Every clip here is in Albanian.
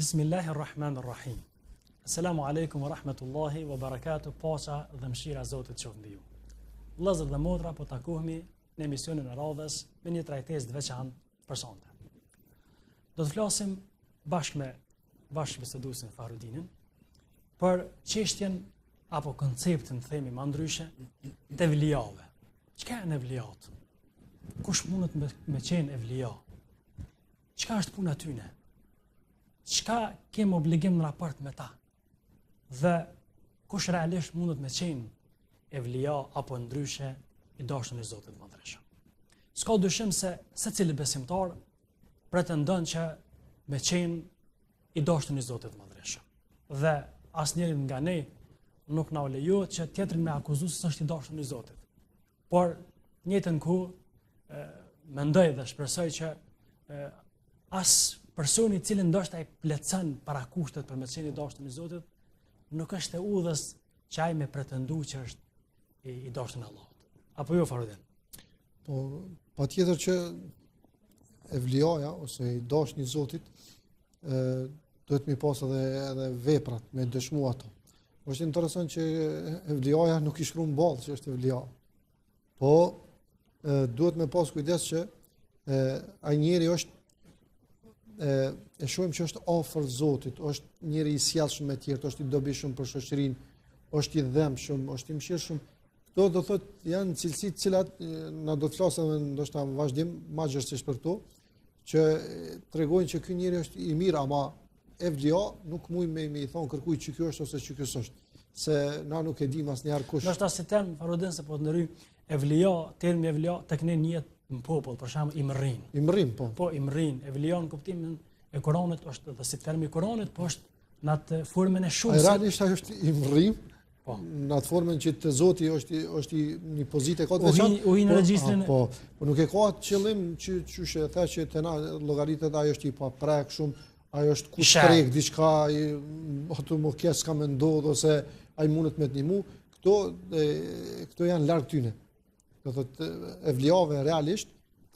Bismillahirrahmanirrahim. Assalamu alaikum wa rahmatullahi wa barakatuh, paqja dhe mëshira e Zotit qoftë mbi ju. Vëllezër dhe motra, po takohemi në emisionin e radhës me një trajtesë të veçantë për sonte. Do të flasim bashkë me biseduesin Farudinin për çështjen apo konceptin, themi më ndryshe, të evlijave. Çka janë evlijat? Kush mundet me qenë evlija? Çka është puna tyne? Çka kemë obligim në raport me ta? Dhe kush realisht mundet me qenë evlija apo ndryshe i dashur i Zotit Madhreshëm? S'ka dyshim se secili besimtar pretendon që me qenë i dashur i Zotit Madhreshëm. Dhe asnjëri nga ne nuk na lejohet që tjetrin me akuzu se është i dashur i Zotit. Por në njëjtën kohë mendoj dhe shpresoj që as personi i cili ndoshta i plotson para kushtet për me qenë i dashur i Zotit nuk është e udhës që ai me pretendu që është i dashur i Allahut. Apo jo, Farudin? Po, patjetër që evlijaja ose i dashur i Zotit duhet mi pas edhe veprat me dëshmu ato. Është interesant që evlijaja nuk i shkruan ballë që është evlija. Po duhet me pas kujdes që ai njeri është e shohim që është afër Zotit, është njeri i sjellshëm me tjerë, është i dobishëm për shoqërinë, është i dhëmshëm, është i mëshirshëm. Këto do thotë janë cilësi të cilat na do të flasim ndoshta në vazhdim magjërsisht për to, që tregojnë që ky njeri është i mirë, ama evlija nuk mund me i thon kërkuj që ky është ose që ky është, se na nuk e dim asnjëherë kush. Ndoshta si term Farudin se po të ndryj evlija, termi evlija tek ne njihet në popull, për shembull imrin. Imrin, po. Po imrin, evlija në kuptimin e Kuranit është edhe si termi i Kuranit, po është në atë formën e shumës. Realisht ai është imrim. Po. Në atë formën që të Zoti është një pozitë e ka të veçantë. U hi në regjistrin. Po nuk e ka atë qëllim që e tha që te na llogaritet ai është i paprekshëm, ai është kushtrek diçka, ato më kes ka më ndodh ose ai mundet me të ndihmu. Këto janë larg tyne. Do thotë evlijave realisht,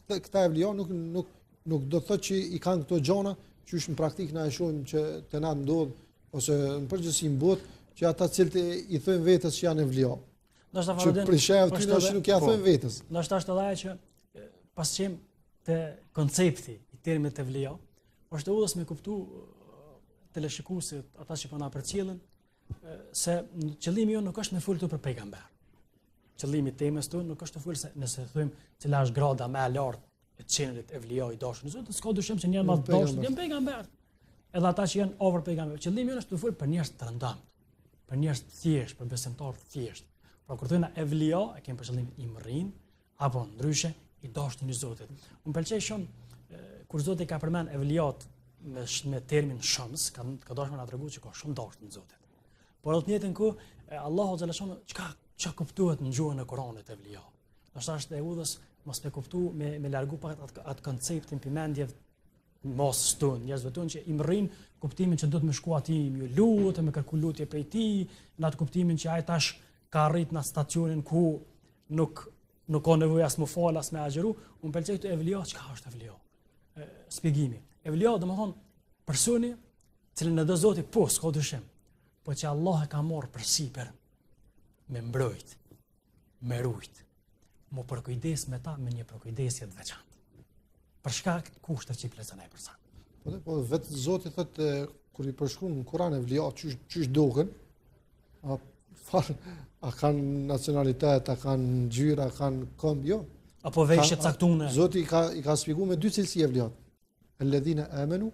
këta evlija nuk do thotë që i kanë këto gjona që është në praktikë na e shohim që te na ndodh ose në përgjithësi në botë që ata cilët i thojnë vetes që janë evlija. Ndoshta Farudin, për shembull ty që nuk ja thojnë vetes. Ndoshta është edhe ajo që pasqim te koncepti i termit evlija, është e udhës me kuptu teleshikuesit, ata që po na përcjellin, se qëllimi jo nuk është me fol këtu për pejgamber. Qëllimi i temës tonë nuk është të folë se nëse thojmë cila është grada më e lartë e qenurit evlija i dashur i Zotit, s'ka dyshim se njerëz më të dashur janë pejgamber. Edhe ata që janë over pejgamber. Qëllimi është të folë për njerëz të rëndëmt, për njerëz të thjeshtë, për besimtar të thjeshtë. Pra kur thonë evlija, e kemi për qëllim imrin apo ndryshe i dashur i Zotit. Më pëlqej shumë kur Zoti ka përmend evlijat me termin shams, ka dashur na treguar që ka shumë dashur i Zotit. Por në të njëjtën kohë Allahu xhaleshon çka kuptohet në gjuhën e Kuranit evlija. Ndoshta është e udhës mos me kuptu me largu pak atë konceptin pimendjev mos stun, njerëzve tonë që i mrrin kuptimin që do të më shku atij, më lutem, më kërku lutje prej tij, në atë kuptimin që ai tash ka arrit në stacionin ku nuk ka nevojë as më fal as më agjëru. Unë pëlqej këtu evlija, çka është evlija? Shpjegimi. Evlija domethënë personi cilën e do Zoti po s'ka dyshim, po që Allah e ka marrë përsipër me mbrojt, me rujt, më përkujdes me ta me një përkujdesje të veçantë. Për shkak të kushteve që i plotson ai person. Po vetë Zoti thotë kur i përshkruan në Kur'an evlija çysh duken, a kanë nacionalitet, a kanë ngjyrë, a kanë këmbë, jo. Apo veshje caktuar. Zoti i ka shpjeguar me dy cilësi evlijat. Alladhina amanu,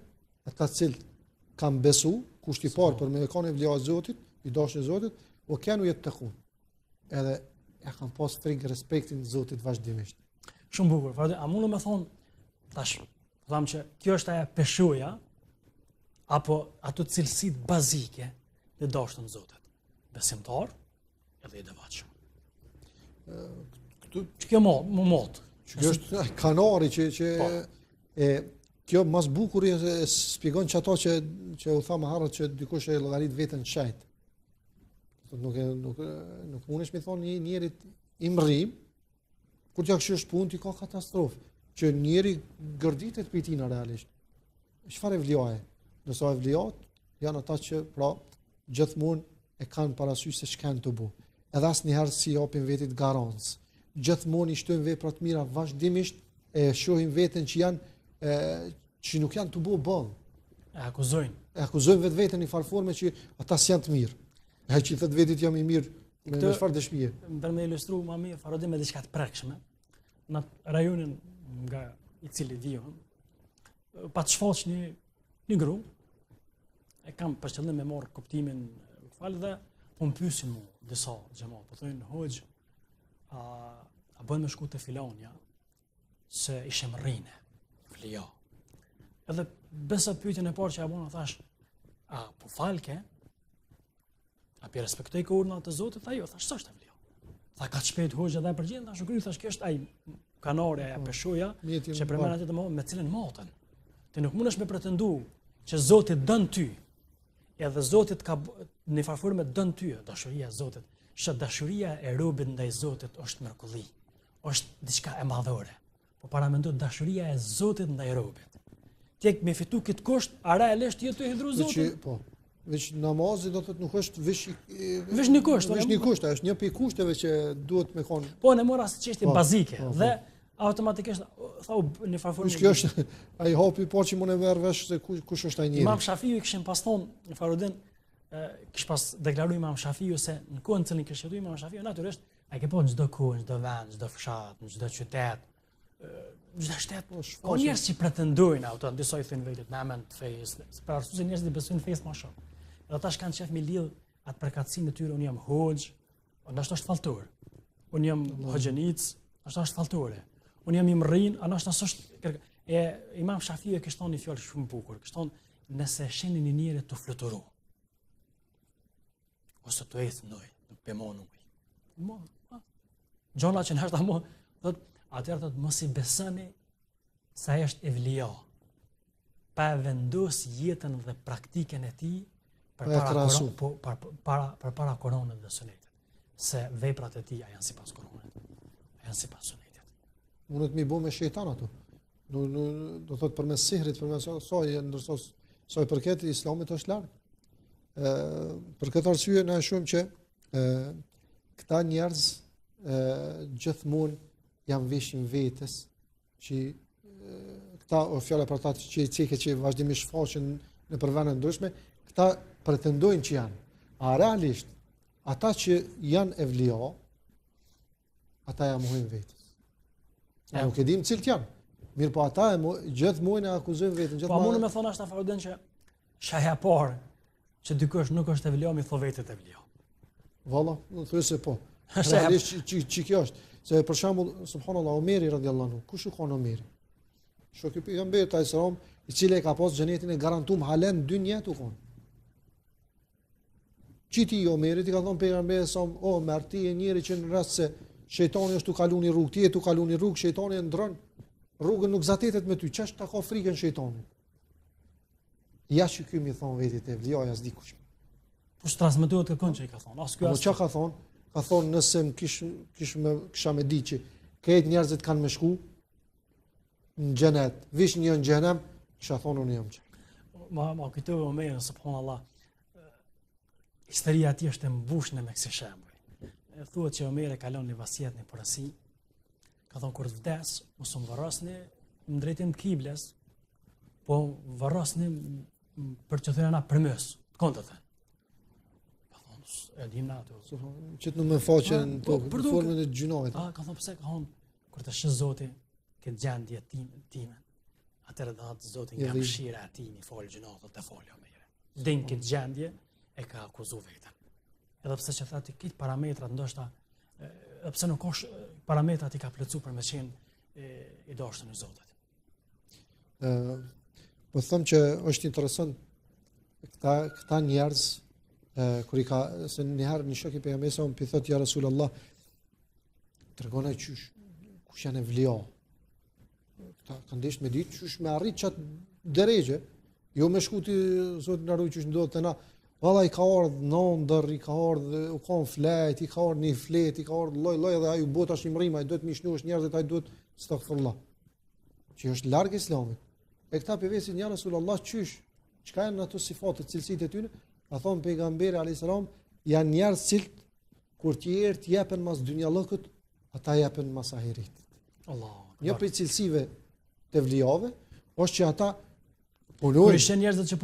ata cilët kanë besu, kushti i parë për me kanë evlija e Zotit, i dashur i Zotit, o kanë yattaqun. Edhe ja kanë pas frikë respektin Zotit vazhdimisht. Shumë bukur. A mundu me thonë tash, them që kjo është ajo peshoja apo ato cilësitë bazike të dashur të Zotit. Besimtar edhe i devotshëm. Kjo më mot. Kjo është kanari që kjo mas bukur e shpjegon që ato që u tha më herët që dikush e llogarit veten shajt. Nuk mundesh me thonë një njerit imrim, kur t'ja kështu është punë, t'i ka katastrofë, që njeri gërditet për tina realisht. Çfarë evlijaje? Ndërsa evliat janë ata që pra gjithmonë e kanë parasysh se ç'kan të bëjë. Edhe asnjëherë si japin vetit garancë. Gjithmonë i shtojnë vepra të mira vazhdimisht, e shohin veten që janë që nuk janë të bëjë. E akuzojnë. E akuzojnë vetveten në farforme që ata s'janë të mirë. Ai që thotë vetit jam i mirë, me çfarë dëshmie? Për me ilustru më mirë Farodin me diçka të prekshme. Në rajonin nga i cili vijon, pa të shfaq një gru, e kam për qëllim me marr kuptimin falë dhe po më pyesin mu disa xhamat, po thonë hoxh, a bën me shku te filonja se ishem rrinë. Flio. Edhe besa pyetjen e parë që ja bona thash, a po falke? A pi respektoj urdhnat e Zotit? Tha jo, thash s'është vlio. Tha ka shpejt hoxha dhe përgjigjen, thash kry, thash kjo është ai kanore aja peshoja që përmend atë me cilën matën. Ti nuk mundesh me pretendu që Zoti dën ty. Edhe Zoti ka në farforme dën ty dashuria e Zotit. Që dashuria e robit ndaj Zotit është mrekulli. Është diçka e madhore. Po para mendo dashuria e Zotit ndaj robit. Tek me fitu këtë kusht, a realisht jetë të hidhru Zotin? Po. Veç namazi do thotë nuk është veç një kusht, veç një kusht, është një pikë kushteve që duhet me kon. Po ne mora si çështje bazike dhe automatikisht thau në farformë. Kjo është ai hapi po që mund e merr vesh se kush është ai njeri. Imam Shafiu i kishin pas thonë në Farodin, kish pas deklaruar Imam Shafiu se në kohën cilën kishte jetuar Imam Shafiu natyrisht ai ke po në çdo kohë, në çdo vend, çdo fshat, në çdo qytet, çdo shtet. Po njerëz që pretendojnë auto, disa i thënë vetë na men të fesë, për arsye se njerëzit besojnë fesë më shumë. Edhe ata kanë qef me lidh atë përkatësinë e tyre, unë jam hoxh, ndoshta është falltor. Unë jam hoxhenic, ndoshta është falltore. Unë jam i mrrin, ndoshta është Imam Shafiu e kishte thonë një fjalë shumë bukur, kishte thonë nëse shihni një njerëz të fluturoj ose të ecë ndoj, nuk pëmon ujë. Gjona që nështë amo, atëherë thotë mos i besoni se ai është evlia. Pa vendos jetën dhe praktikën e tij para Koranit dhe Sunetit. Se veprat e tij janë sipas Koranit, janë sipas Sunetit. Mundet mi bë me shejtan ato. Do thotë përmes sihrit, përmes asaj, ndërsa sa i përket Islamit është larg. Për këtë arsye na shohim që këta njerëz gjithmonë janë veshin vetes që këta o fjala për ata që vazhdimisht shfaqen në përvende ndryshme, këta pretendojnë që janë. A realisht ata që janë evlia, ata ja mohojnë vetes. Ne nuk e dim cilët janë. Mirë, po ata gjithmonë e akuzojnë veten. Po mund me thonë ashta Farodin që shaja parë që dikush nuk është evlia, mi thon vetet evlia. Valla, do të thosë po. Realisht që kjo është. Se për shembull, subhanallahu Omeri radhiyallahu anhu, kush u kon Omeri? Shoku i pejgamberit alayhis salam, i cili e ka pas xhenetin e garantuar halen dy jetë u kon. Qiti i Omerit i ka thonë pejgamberi sa o merti e njëri që në rast se shejtani është tu kaluar në rrugë, ti je tu kaluar në rrugë, shejtani e ndron rrugën, nuk zatetet me ty, ç'është ta ka frikën shejtanit. Ja që ky mi thon vetit e vliaja s'di kush. Po transmetohet kërkon që i ka thonë. As ky as. Po çka ka thonë? Ka thonë nëse më kisha me di që këtë njerëzit kanë me shku në xhenet, vish një në xhenem, kisha thonë unë jam që. Ma kujtove Omerin, subhanallah. Historia e tij është e mbushur me kësi shembuj. Thuhet që Omeri ka lënë një vasijet në porosi. Ka thonë kur të vdes, mos u varrosni në drejtim të kibles, po varrosni për që thënë na përmes, të kontët. E dim na ato. Që të nuk më faqen për formën e gjunojt. Ka thonë pse ka thonë kur të shih Zoti këtë gjendje time. Atëherë do të Zoti nga mëshira e tij mi fal gjunojt të falë Omeri. Din këtë gjendje e ka akuzuar veten. Edhe pse që thati këtë parametrat ndoshta pse nuk ka parametrat i ka plotësuar për me qenë i dashur në Zotit. Po them që është interesant këta njerëz kur i ka se një herë një shok i pejgamberit sa më thot ja Rasulullah tregona kush janë evlia. Këta kanë desh me ditë çush me arrit çat drejtë, jo me shkuti Zoti na ruaj çush ndodhet te na. Valla i ka ardhur nëndër, i ka ardhur u kon flet, i ka ardhur një flet, i ka ardhur lloj dhe ai u bota shimrim, ai duhet më shnuosh njerëzit, ai duhet astaghfirullah. Që është larg Islamit. E këta për vesin ja Rasulullah çysh çka janë ato sifate, cilësitë e tyre? Ka thonë pejgamberi alayhis salam, janë njerëz cilët kur tjerë të jepen mas dynjallëkut, ata jepen mas ahiretit. Allahu. Një prej cilësive të vlijave është që ata Kur punojnë. ishin njerëzit që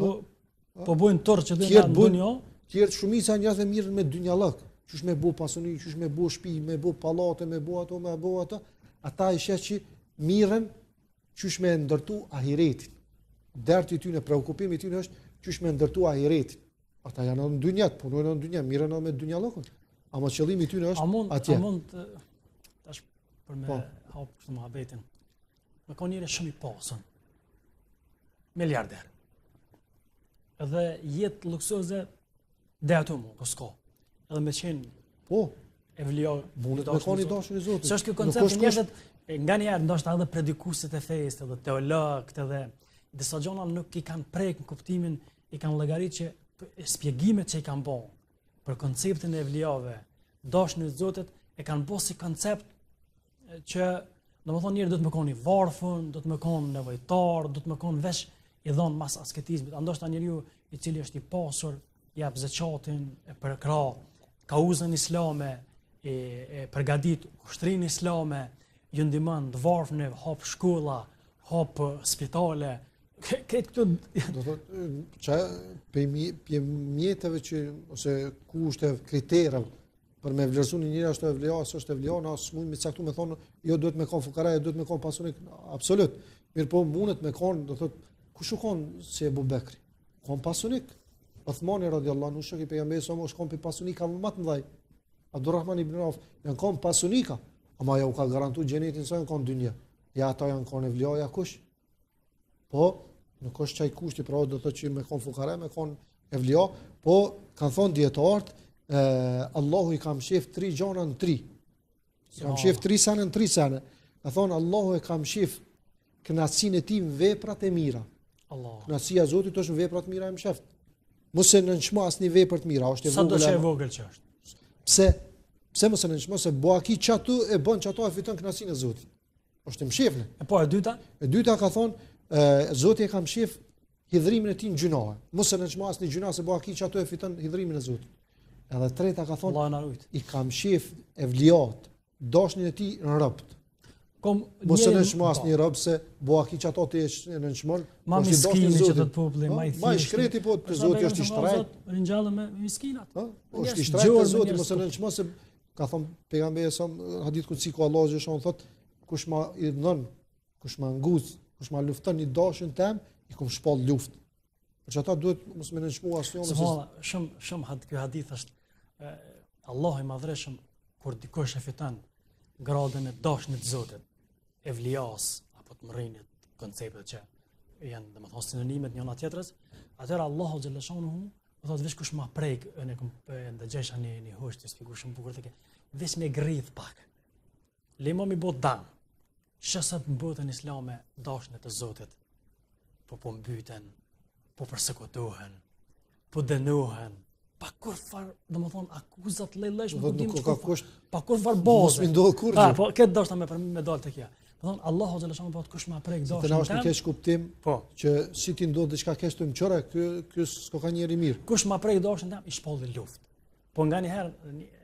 po bojnë torë që Tjerë në bujnë- dunjo, Tjerë shumica njerëz e mirën me dynjallëk, qysh me bu pasuni, qysh me bu shtëpi, me bu pallate, me bu ato, me bu ato. Ata i sheh që mirën qysh me ndërtu ahiretin. Derti i tyre, preokupimi i tyre është qysh me ndërtu ahiretin. Ata janë në dynjat, punojnë në dynjat, mirën edhe me dynjallëkun. Ama qëllimi i tyre a është atje. mund tash për me Po. hap kështu muhabetin. Me ka njëri shumë i pasur. Miliarder. Edhe jetë luksoze dhe ato mu, po s'ka. Edhe me qenë Po, evlijo, mundet me koni dashur i Zotit. Së është ky Nuk koncept është i njerëzit nga njerë ndoshta edhe predikuesit e fesë, edhe teologët edhe disa gjona nuk i kanë prek në kuptimin, i kanë llogaritë që shpjegimet që i kanë bën për konceptin e evlijave, dashin e Zotit e kanë bërë si koncept që domethënë njerë do të më koni varfën, do të më konë nevojtar, do të më konë vesh i dhon mas asketizmit. Ndoshta njeriu i cili është i pasur, jap zakatin, e përkra, ka uzën islame, e përgadit ushtrinë islame, ju ndihmon të varfën, hap shkolla, hap spitale. Këtë këtu Do thotë ç'a pe mjeteve që ose kushteve, kriterave për me vlerësuar një njeri është evlia, është evlia, na s'mund me caktu me thonë, jo duhet me kon fukara, jo duhet me kon pasunik, absolut. Mirë po mundet me kon, do thotë, kush u kon si Ebu Bekri? Kon pasunik. Uthmani radhiyallahu anhu shoku i pejgamberit sa është kon pe pasunika më të mëdhaj. Abdulrahman ibn Auf janë kon pasunika, ama ja u ka garantuar xhenetin sa janë kon dynja. Ja ata janë kon evlia, ja kush? Po, nuk është çaj kushti, pra do të thotë që me kon fukara, me kon evlia, po kanë thonë dietarët, Allahu i kam shef 3 gjona në 3. Kam shef 3 sene në 3 sene. Ka thonë Allahu e kam shef kënaqësinë e tij në veprat e mira. Allah. Kënaqësia e Zotit është në veprat mira e msheft. Mos e nënçmo asnjë vepër të mira, është e Sa do që e vogël. vogël që është. Pse? Pse mos e nënçmo se buaki çatu e bën çatu e fiton kënaqësinë e Zotit. Është e mshefne. E po e dyta, E dyta ka thonë Zoti e kam shef hidhrimin e tij në gjunohe. Mos e nënçmo asnjë gjuna se buaki çatu e fiton hidhrimin e Zotit. Edhe treta ka thonë Allah na rujt. i kam shef evliat, dashnin e tij në rrobt. Kom Mos e njeri- nënçmo asnjë rob se buaki çato ti e nënçmon. Ma po si dashni miskini që Zotit. të populli, ma i Ma i thjeshti. shkreti po të Zoti është i shtrejt. Ringjallë me miskinat. Është i Njerëz shtrejt gjorë të me Zotit, njerëz mos e të- nënçmo se ka thënë pejgamberi sa hadith kutsi ku Allahu xhashon thotë kush ma i dhon, kush ma nguz, kush ma lufton i dashën tem, i kum shpall luftë. Për çata duhet mos më nënçmo asnjë se Subhanallah, shumë ky hadith është Allahu i madhreshëm kur dikush e fiton gradën e dashnit të Zotit, evlias apo të mrrinit, konceptet që janë domethënë sinonimet njëra tjetrës, atëherë Allahu xhallashanuhu do thotë veç kush ma prek, ne kum ndëgjesh një host të shpjeguar shumë bukur tek veç me grith pak. Lemo mi bot dan. Shesat në botën islame dashnit të Zotit po mbyten, po përsekutohen, po dënohen, pa kur far, domethënë akuzat lejleshme, Do të nuk ka kusht. pa kur far Mos baze. mi ndodh kurrë. Ah, po këtë dashta me dal tek ja. Domethënë Allahu xhallahu po kush ma prek Të na është dashin në keq kuptim po. që si ti ndodh diçka keq të mçore, ky s'ka ka njeri mirë. Kush ma prek dashin tam i shpolli luftë. Po nga një herë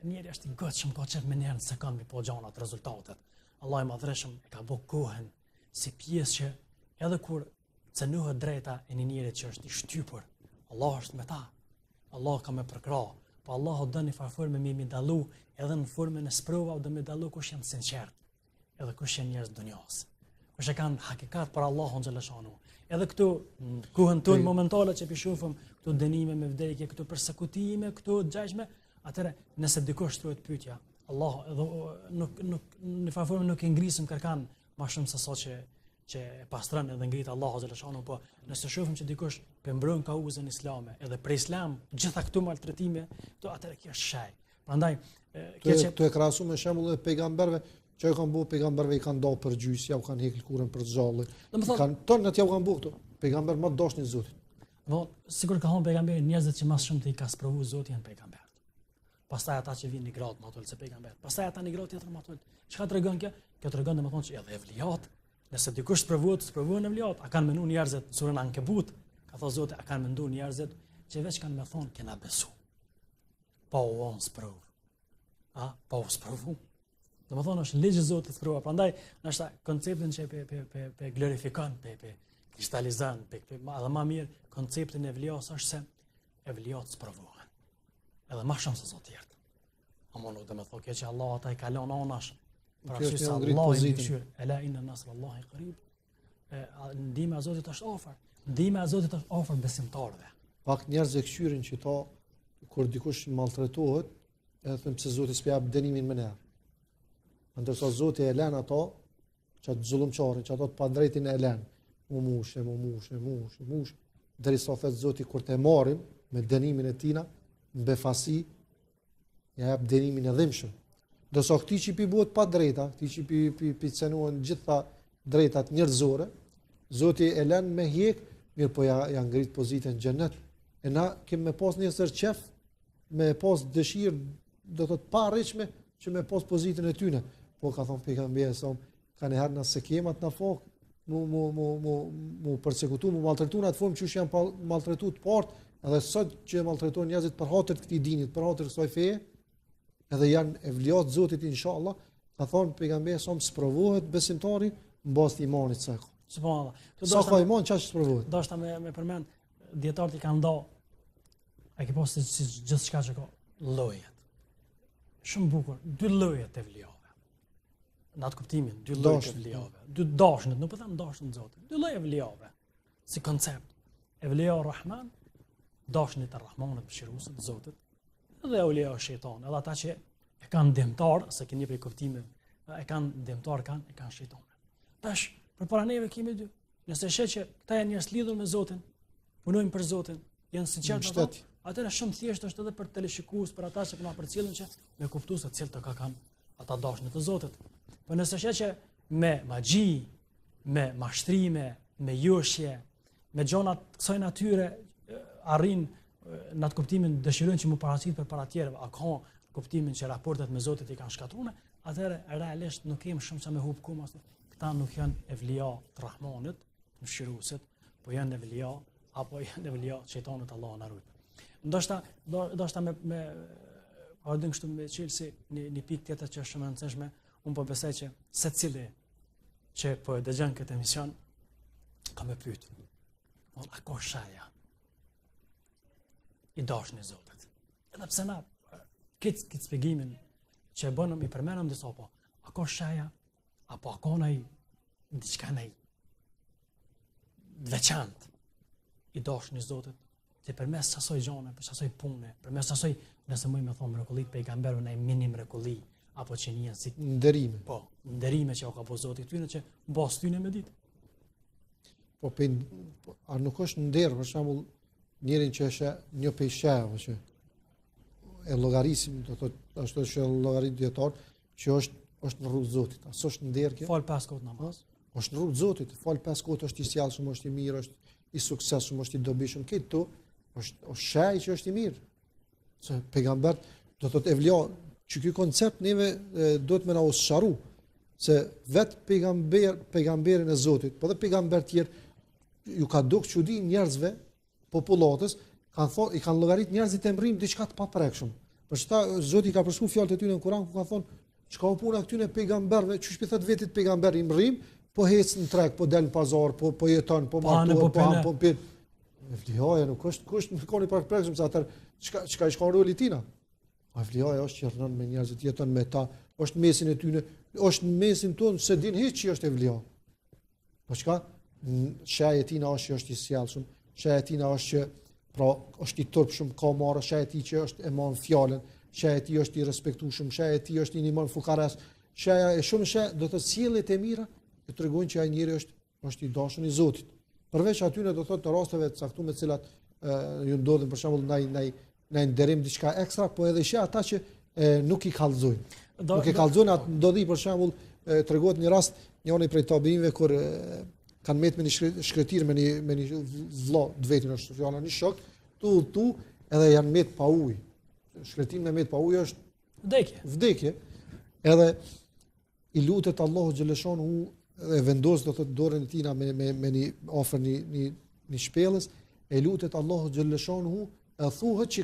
njëri është i gatshëm ka çep me njerën se kanë mi po gjanat rezultatet. Allah i madhreshëm e ka bë kohën si pjesë që edhe kur cënohet drejta e një njeri që është i shtypur, Allah është me ta. Allah ka me përkra, po Allah o dënë një farforme me mi dalu edhe në formën e sprova dhe me dalu kush janë sinqert, edhe kush janë njerëz dunjas. Kush e kanë hakikat për Allahun xhaleshanu. Edhe këtu në kohën tonë momentale që pishofëm këtu dënime me vdekje, këtu persekutime, këtu gjajshme, atëre nëse dikush thuhet pyetja, Allah edhe nuk në farforme nuk e ngrisëm kërkan më shumë se sa që e pastron edhe ngrit Allahu xhaleshanu, po nëse shohim që dikush pembron kauzën islame, edhe për islam gjitha këto maltretime, këto atëre kjo është shaj. Prandaj kjo që Këtu e krahasu me shembull e pejgamberëve, që ju kanë bëu pejgamberëve i kanë dal për gjys, ja u kanë hekë kurrën për zalli. Kanë tonë atë u kanë bëu këtu. Pejgamber më dashni Zotit. do sigur ka thënë pejgamberi, njerëzit që më shumë të i ka sprovu Zoti janë pejgamberët. Pastaj ata që vinë në gradë më ato se pejgamber. Pastaj ata në gradë tjetër më ato. Çka tregon kjo? Kjo tregon domethënë që edhe evliat, nëse dikush sprovuan evliat, a kanë menuar njerëzit surën Ankebut, Ka thënë Zoti, a kanë menduar njerëzit që veç kanë me thonë kena besu. Pa u on sprov. Pa u sprovu. Domethënë është ligj i Zotit sprova. Prandaj ndoshta konceptin që pe glorifikon, pe kristalizon, edhe më mirë konceptin e vlios është se e vliot sprovohen. Edhe më shumë se sa të tjerë. Ama nuk do të thotë që Allah ata i kalon onash. Pra që sa Allah i dyshir, ela inna nasrullahi qarib. Ndihma e Zotit është afër. Ndihma e Zotit është afër besimtarëve. Pak njerëz e këshyrin që ta kur dikush maltretohet, edhe them pse Zoti s'pe jap dënimin më nejë. Ndërsa Zoti e lën ato çat zullumçarin, çat ato të padrejtin e lën. Mu mush, derisa thot Zoti kur të marrim me dënimin e tina, në befasi, ja jap dënimin e dhimbshëm. Ndërsa këti që pi bëhet pa drejta, këti që pi cenohen gjitha drejtat njerëzore, Zoti e lën me hjek, mirë po ja ngrit pozitën në xhenet. E na kemë me pas një sër qef, me pas dëshirë, do të pa rriqme, që me pas pozitën e tyne. Po ka thonë pejgamberi sa ka në herë nëse kemat në fok, mu persekutu, mu maltretu në atë formë që janë maltretu të partë, edhe sot që maltretojnë njerëzit për hatër të këtij dinit, për hatër kësaj feje, edhe janë evliat Zotit inshallah, ka thonë pejgamberi sa sprovohet besimtari mbas të imanit sa ka. Subhanallah. Sa ka iman çfarë sprovohet? Dashta me përmend dietarët i kanë nda. A ke pas si gjithçka që ka llojet. Shumë bukur, dy lloje të vlijave. Në atë kuptimin, dy lloje të vlijave. Dy dashnët, nuk po them dashnën e Zotit. Dy lloje vlijave. Si koncept. Evlia Rahman, dashnit e Rahmanit, mëshiruesit të Zotit, dhe evlia shejtan, edhe ata që e kanë dëmtar, se keni për kuptimin, e kanë dëmtar e kanë shejtan. Tash, përpara neve kemi dy. Nëse sheh që këta janë njerëz lidhur me Zotin, punojnë për Zotin, janë sinqertë ato, atëherë shumë thjesht është edhe për teleshikues, për ata që na përcjellin që me kuptues se cilë të ka kanë ata dashnit të Zotit. Po nëse sheh që me magji, me mashtrime, me joshje, me gjona të kësaj natyre arrin në atë kuptimin dëshirojnë që mu paraqitet për para tjerëve, a ka kuptimin që raportet me Zotit i kanë shkatruar, atëherë realisht nuk kemi shumë sa me hub kumas. Këta nuk janë evlia të Rahmanit, mëshiruesit, po janë evlia apo janë evlia shejtanit, Allahu na ruaj. Ndoshta me ardhën kështu me çelësi një pikë tjetër që është shumë e rëndësishme, unë po besoj që secili që po e dëgjon këtë emision ka më pyet. A ka shaja i dashni i Zotit? Edhe pse na këtë shpjegimin që e bënëm i përmenëm disa po, a ka shaja apo a ka diçka veçantë i dashni i Zotit, që përmes asoj gjone, për asoj pune, përmes asoj, nëse më me thonë mrekullit pejgamberu në mini mrekulli, apo që njën si nderime. Po, nderime që o ka po Zoti tyne që bas tyne me ditë. Po, a nuk është nder, për shembull, njerin që është një pejsheve që e llogarisim, do thotë ashtu që llogarit dietar, që është në rrugë të Zotit. A s'është nder kjo? Fal 5 kohë namaz. Është në rrugë të Zotit, fal 5 kohë, është i sjellshëm, është i mirë, është i suksesshëm, është i dobishëm, këtu është shaj që është i mirë. Se pejgambert, do thotë evlia, që ky koncept neve do të më na usharu, se vetë pejgamberin e Zotit, po dhe pejgamber tjerë ju ka duk çudi njerëzve, popullatës, i kanë llogarit njerëzit e mrim diçka të paprekshëm. Për shkak Zoti ka përshkruar fjalët e tyre në Kur'an ku ka thonë, çka u puna këtyre pejgamberëve, çu shpëtat vetit pejgamber i mrim, po hec në treg, po del në pazar, po jeton, po martohet, po pit. Evliaja nuk është kusht më koni për prekshëm se atë çka i shkon roli tina. Evliaja është që rënon me njerëzit, jeton me ta, është mesin e tyre, është në mesin tonë se din hiç që është evlia. Po çka? Shaja e tina është që është i sjellshëm, shaja e tina është që pra është i turpshëm, ka marrë, shaja e tij që është e mban fjalën, shaja e tij është i respektueshëm, shaja e tij është i nimon fukaras, shaja e shumë shaja do të sjelljet e mira që tregojnë që ai njeri është i dashur i Zotit. Përveç atyre do thotë të rasteve të caktuar me të cilat ju ndodhin për shembull ndaj nderim diçka ekstra, po edhe sheh ata që nuk i kallëzojnë. Nuk e kallëzojnë atë ndodhi për shembull tregohet një rast njëri prej tabinëve kur kanë met me një shkretir me një vëlla të vetin është fjala një shok, tu edhe janë met pa ujë. Shkretimi me met pa ujë është vdekje. Edhe i lutet Allahu xhaleshonu dhe vendos do thotë dorën e tina me një ofër një shpellës, e lutet Allahu xhallashonuhu, e thuhet që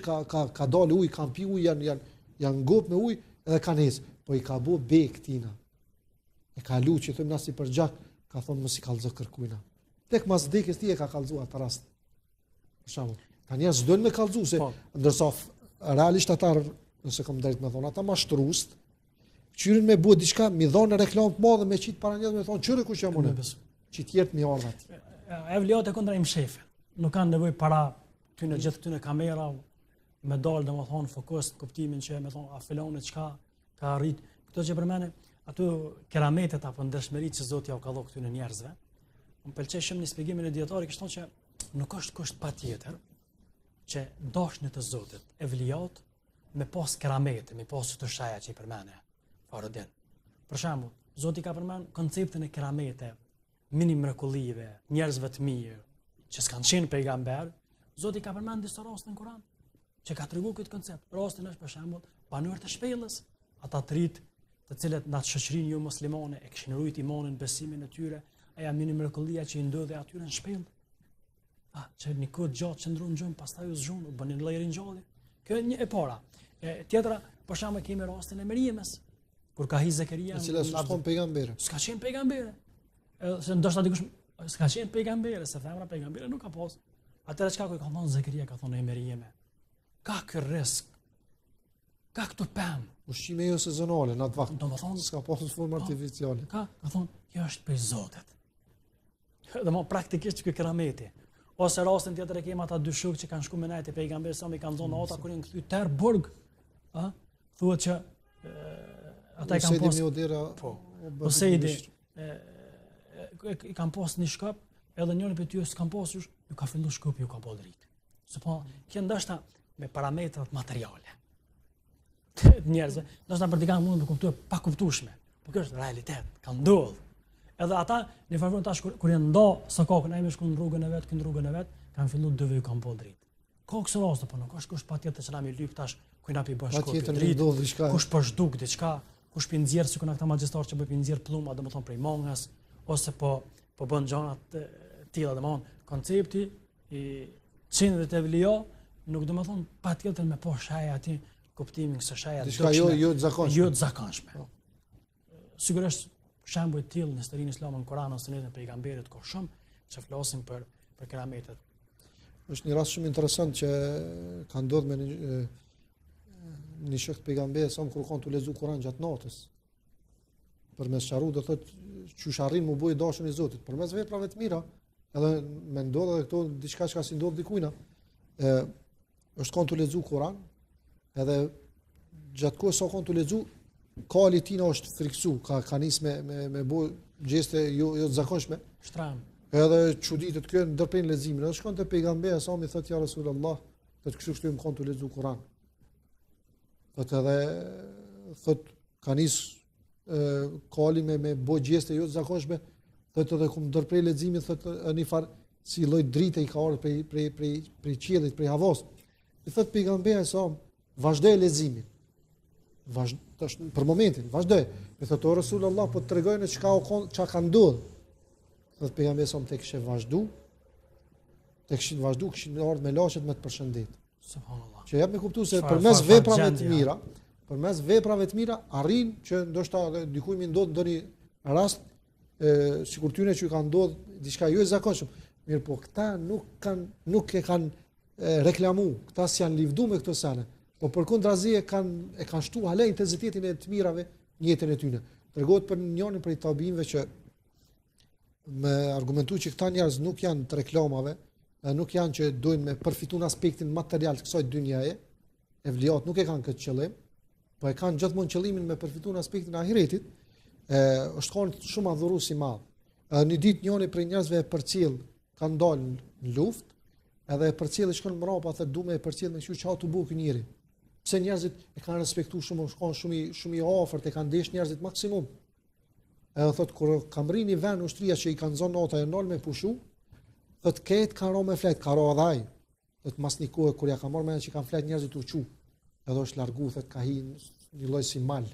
ka dalë ujë, kanë pi ujë, janë ngop me ujë edhe kanë ecë, po i ka bu bek tina. E ka lu që thëmë nasi për gjak, ka thonë mos i kallëzo kërkujna. Tek mas vdekjes ti e ka kallëzu atë rast. Për shembull, ka njerëz që me kallëzu se ndërsa realisht ata, nëse kam drejt me thonë, ata mashtruest, qyrin me bua diçka, mi dhonë reklam të madhe me qit para njerëzve me thonë çyre kush jam unë. Qit tjerë mi ardhat. Evliat e kundra im shefe. Nuk kanë nevojë para ty në gjithë këtyre kamera me dalë domethënë fokus në kuptimin që me thonë a filoni çka ka arrit. Këto që përmene ato kerametet apo ndershmëritë që Zoti ja ka dhënë këtyre njerëzve. Më pëlqej shumë në shpjegimin e dietarit kështu që nuk është kusht patjetër që dashnit të Zotit, evliat me pas keramete, me pas të shaja që i përmene. Farodin. Për shembull, Zoti ka përmend konceptin e keramete, mini mrekullive, njerëzve të mirë që s'kanë qenë pejgamber. Zoti ka përmend disa raste në Kur'an që ka treguar këtë koncept. Rastin është për shembull banorët e shpellës, ata të rit, të cilët në atë shoqërinë jo muslimane e kishin ruajtur imanin, besimin e tyre, aja mini mrekullia që i ndodhi atyre në shpellë. Që një kohë gjatë qëndron gjën, pastaj u zgjun, u bën një lloj ringjalli. Kjo është një e para. Tjetra, për shembull kemi rastin e Meriemës, kur ka hi Zakaria, e cila s'ka pejgamber. S'ka qenë pejgamber. Se ndoshta dikush s'ka qenë pejgamber, se femra pejgambere nuk ka pas. Atëherë çka ka thonë Zakaria, ka thonë Merieme. Ka ky rrezik. Ka këtu pem. Ushqime jo sezonale, në atë vakt. Domethënë s'ka pasur formë artificiale. Ka thonë, kjo është prej Zotit. Domethënë praktikisht ky kerameti. Ose rastin tjetër e kemi ata dy shok që kanë shkuar me najt e pejgamberit sa më kanë zonë ata kur janë kthy ter burg. Thuhet që ata i kanë pas Poseidi i kanë pas një shkop, edhe njëri prej tyre s'kan pasur, ju ka filluar shkopi, ju ka bërë dritë. Sepse kjo ndoshta me parametrat materiale. Njerëzve, ndoshta për dikant mund të kuptojë pa kuptueshme, por kjo është realitet, ka ndodhur. Edhe ata në fakt tash kur janë ndo së kokën, ai më shkon në rrugën e vet, kënd rrugën e vet, kanë filluar dëve ju kanë bërë dritë. Ka këso raste, po nuk është kush patjetër që na mi lyp tash ku na pi bash shkopi. Kush po zhduk diçka, kush pi nxjerr sikur na këta magjistar që bëjnë pi nxjerr pluma, domethënë prej mongas, ose po bën gjëra të tilla, domethënë koncepti i çinëve të evlio nuk domethënë patjetër me po shaj aty kuptimin se shaja diçka jo të zakonshme. Sigurisht shembuj të tillë në historinë islame në Kur'an ose në pejgamberit ka shumë që flasin për kerametet. Është një rast shumë interesant që ka ndodhur me një shok pejgamber sa kur kanë të lexu Kur'an gjatë natës. Përmes çarru do thotë çush arrin mu bëj dashën e Zotit, përmes veprave të mira, edhe më ndodh edhe këto diçka që si ndodh dikujt. Është kanë të lexu Kur'an, edhe gjatë kohës sa kanë të lexu kali tina është friksu, ka nis me bo gjeste jo të zakonshme. Shtram. Edhe çuditet kjo ndërprin leximin. Edhe shkon te pejgamberi sa mi thotë ja Rasulullah, thotë kështu më kanë të lexu Kur'an. Thotë edhe thotë ka nis kali me bo gjeste jo të zakonshme, thotë edhe ku ndërprin leximin thotë një far si lloj drite i ka ardhur prej qiellit, prej havos. I thotë pejgamberi sa vazhdoi leximin. Për momentin, vazhdoj. Me thotë o Rasulullah, po të tregojnë çka ka ndodhur. Thotë pejgamberi sa tek kishte vazhdu, kishin ardhur me lashet me të përshëndet. Subhanallah. Që jap me kuptuar se përmes veprave të mira, arrin që ndoshta dikujt më ndodh ndonjë rast sikur tyne që ka ndodhur diçka jo e zakonshme. Mirë, po këta nuk e kanë reklamu, këta s'janë livdu me këto sene. Po përkundrazi e kanë shtu hala intensitetin e të mirave në jetën e tyre. Tregohet për njërin prej tabinëve që me argumentuar që këta njerëz nuk janë të reklamave, nuk janë që dojnë me përfituar aspektin material të kësaj dynjaje, evliat nuk e kanë këtë qëllim, po e kanë gjithmonë qëllimin me përfituar aspektin e ahiretit, është kanë shumë adhurues i madh. Një ditë njëri prej njerëzve e përcjell, kanë dalë në luftë, edhe e përcjell shkon mbrapa, thotë duam e përcjell me kështu çau të buku njëri. Pse njerëzit e kanë respektuar shumë, shkon shumë i afërt, e kanë desh njerëzit maksimum. Edhe thotë kur kam rrinë në vend ushtria që i kanë zonë nota e nol me pushu, thotë këtë kanë rënë me flet, ka rënë dhaj. Thotë mas një kohë kur ja ka marrë mend që kanë flet njerëzit u çu. Edhe është largu, thotë ka hi një lloj si mal.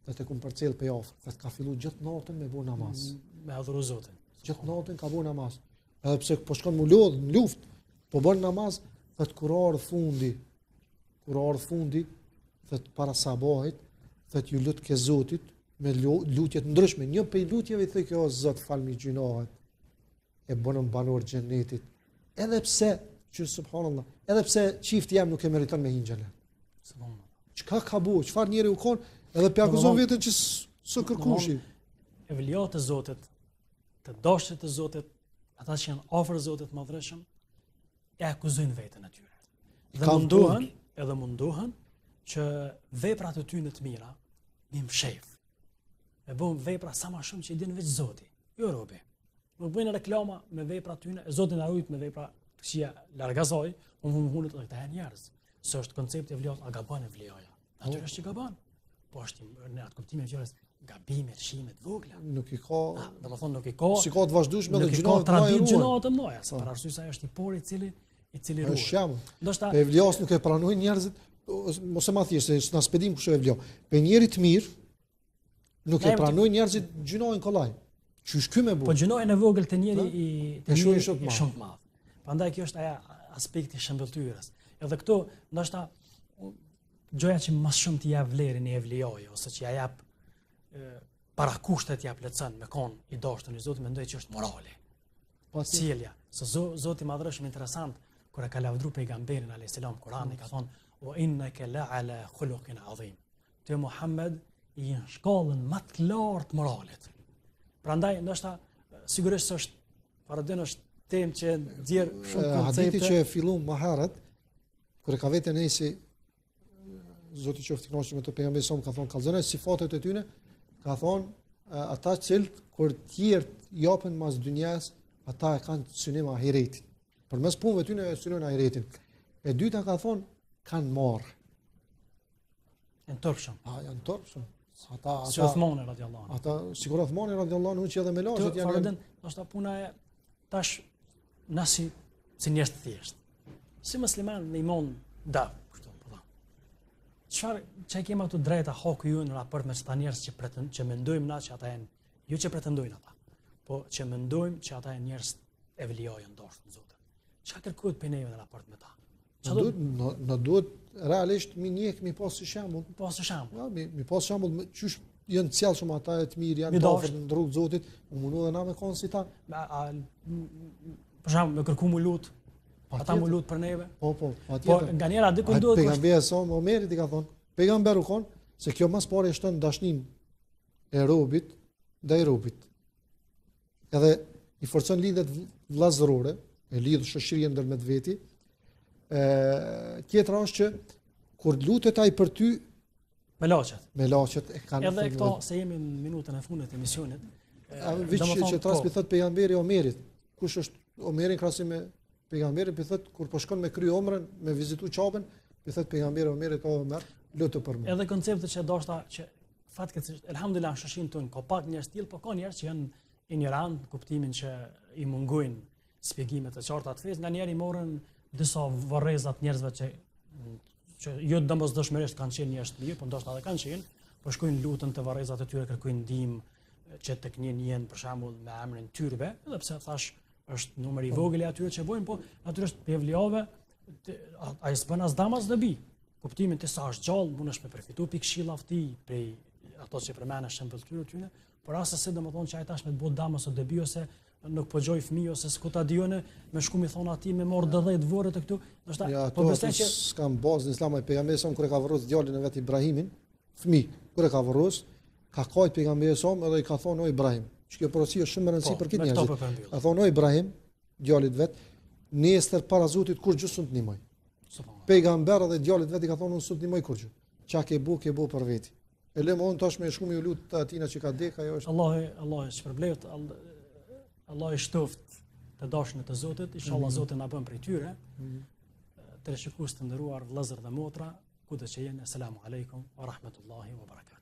Thotë kum përcjell pe afër, thotë ka filluar gjithë natën me bu namaz. Me adhuru Zotin. Gjithë natën ka bu namaz. Edhe pse po shkon mu lodh në luftë, Po bën namaz, thot kur ardh fundi, thot para sabahit, thot ju lut ke Zotit me lutje të ndryshme. Një prej lutjeve thot kjo Zot falmi gjinohet. E bënëm banor xhenetit. Edhe pse që subhanallahu, edhe pse çifti jam nuk e meriton me hinë xhenet. Subhanallahu. Çka ka bu? Çfarë njeri u kon? Edhe pe akuzon veten që s'u kërkushi. Evliat e Zotit, të dashët të Zotit, ata që janë afër Zotit Madhreshëm, e akuzojnë veten atyre. Dhe mundohen që veprat e tyre të mira mi mshef. E bën vepra sa më shumë që i din veç Zoti, jo robi. Nuk bëjnë reklama me veprat tyre, Zoti na rujt me vepra të këqija larg asaj, hunët edhe këta njerëz. Se është koncepti evliat, a gabon evliaja. Natyrisht që gabon. Po është në atë kuptimin e fjalës gabime, rishime të vogla. Nuk i ka, domethënë nuk i ka. Si ka të vazhdueshme edhe gjinohet të mëdha. Gjinohet të mëdha, se për arsye se ai është i por i cili ruhet. Është shemb. Ndoshta evlias nuk e pranojnë njerëzit, mos e ma thjesht se s'na spedim kush është evlia. Pe njeri të mirë nuk e pranojnë njerëzit, gjinohen kollaj. Qysh ky me bu? Po gjinohen e vogël të njëri të shumë të madh. Prandaj kjo është ajo aspekti i shëmbëltyrës. Edhe këtu ndoshta gjoja që më shumë t'i jap vlerën e evlijoj ose që ja jap para kushtet ja plotson me kon i dashur i Zotit, mendoj që është morale. Po cilja, se Zoti Madhreshëm interesant kur e ka lavdruar pejgamberin alayhis salam Kurani ka thonë wa innaka la'ala khuluqin azim. Te Muhammed i në shkallën më të lartë moralit. Prandaj ndoshta sigurisht është paradën është temë që nxjerr shumë koncepte. Hadithi që e filluam më herët kur e ka veten nisi Zoti qoftë i kënaqur me të pejgamberin son ka thonë kallzoni sifatet e tyre, ka thonë ata cilët kur tjerët japën mas dynjas, ata e kanë synim ahiretin. Përmes punëve tyre e synojnë ahiretin. E dyta ka thonë kanë marrë. Janë turpshëm. Janë turpshëm. Ata si Uthmani radhiyallahu anhu. Ata sikur Uthmani radhiyallahu anhu që edhe me lashët janë. Është puna e tash nasi si njerëz të thjeshtë. Si musliman me iman da. Çfarë kemi ato drejta haku ju në raport me ata njerëz që mendojmë na që ata janë, jo që pretendojnë ata, po që mendojmë që ata janë njerëz evlijë ndoshta në Zotin. Çka kërkohet për neve në raport me ta? Në duhet realisht mi njeh mi pas si shembull. Pas si shembull. Ja, mi pas shembull qysh janë të sjellshëm ata e të mirë, janë të afër në rrugë të Zotit, u mundu edhe na me kon si ta. Për shembull, me kërku mu lut. Ata mu lut për neve. Po, patjetër. Po nganjëra diku duhet. Pejgamberi sa Omerit i ka thonë, pejgamberu kon se kjo mas pore shton dashnin e robit ndaj robit. Edhe i forcon lidhet vllazërore, e lidh shoqërinë ndërmjet veti. Tjetra është që kur lutet ai për ty me laçet e kanë. Edhe këto se jemi në minutën e fundit të emisionit. Që transmeton pejgamberi Omerit. Kush është Omeri krahasim me pejgamberi, për thot kur po shkon me kry omrën, me vizitu çapën, për thot pejgamberi Omerit o Omer, lutu për mua. Edhe konceptet që ndoshta që fatkeqësisht elhamdulillah shoqin ton ka pak njerëz tillë, po ka njerëz që janë ignorant, kuptimin që i mungojnë shpjegimet e qarta të fesë, nganjëherë i morën disa varreza të njerëzve që jo domosdoshmërisht kanë qenë njerëz të mirë, po ndoshta edhe kanë qenë, po shkojnë lutën te varrezat e tyre, kërkojnë ndihmë që tek njën për shembull me emrin tyrbe, edhe pse thash është numër i vogël i atyre që bojnë, po natyrisht për evlijave ai s'bën as damas dobi. Kuptimin të sa është gjallë, mundesh me përfitu pikë këshilla fti prej ato që përmendën shëmbëltyrë tyre, por as se domethënë që ai tash me të bëj damas ose dobi ose nuk po gjoj fëmijë ose s'ku ta dione me shku mi thon atij me marr 10 vorë të këtu, do të po besoj që s'kam bazë në Islam ai pejgamberi son kur e ka vrarë djalin e vet Ibrahimin, fëmijë, kur e ka vrarë, ka kajt pejgamberi son edhe i ka thonë o Ibrahim. Kjo porosi është shumë e rëndësishme për këtë njerëz. A thonë o Ibrahim, djalit vet, nesër para Zotit kur gjë s'u ndihmoj. Pejgamberi dhe djalit vet i ka thonë unë s'u ndihmoj kur gjë. Çka ke bu për veti. E lëmë on tash me shku me lut atina që ka dek, ajo është. Allah shpërblet, Allah i shtoft të dashën e Zotit, inshallah Zoti na bën prej tyre. Të shikues të nderuar vëllezër dhe motra, kudo që jeni, asalamu alaykum wa rahmatullahi wa barakatuh.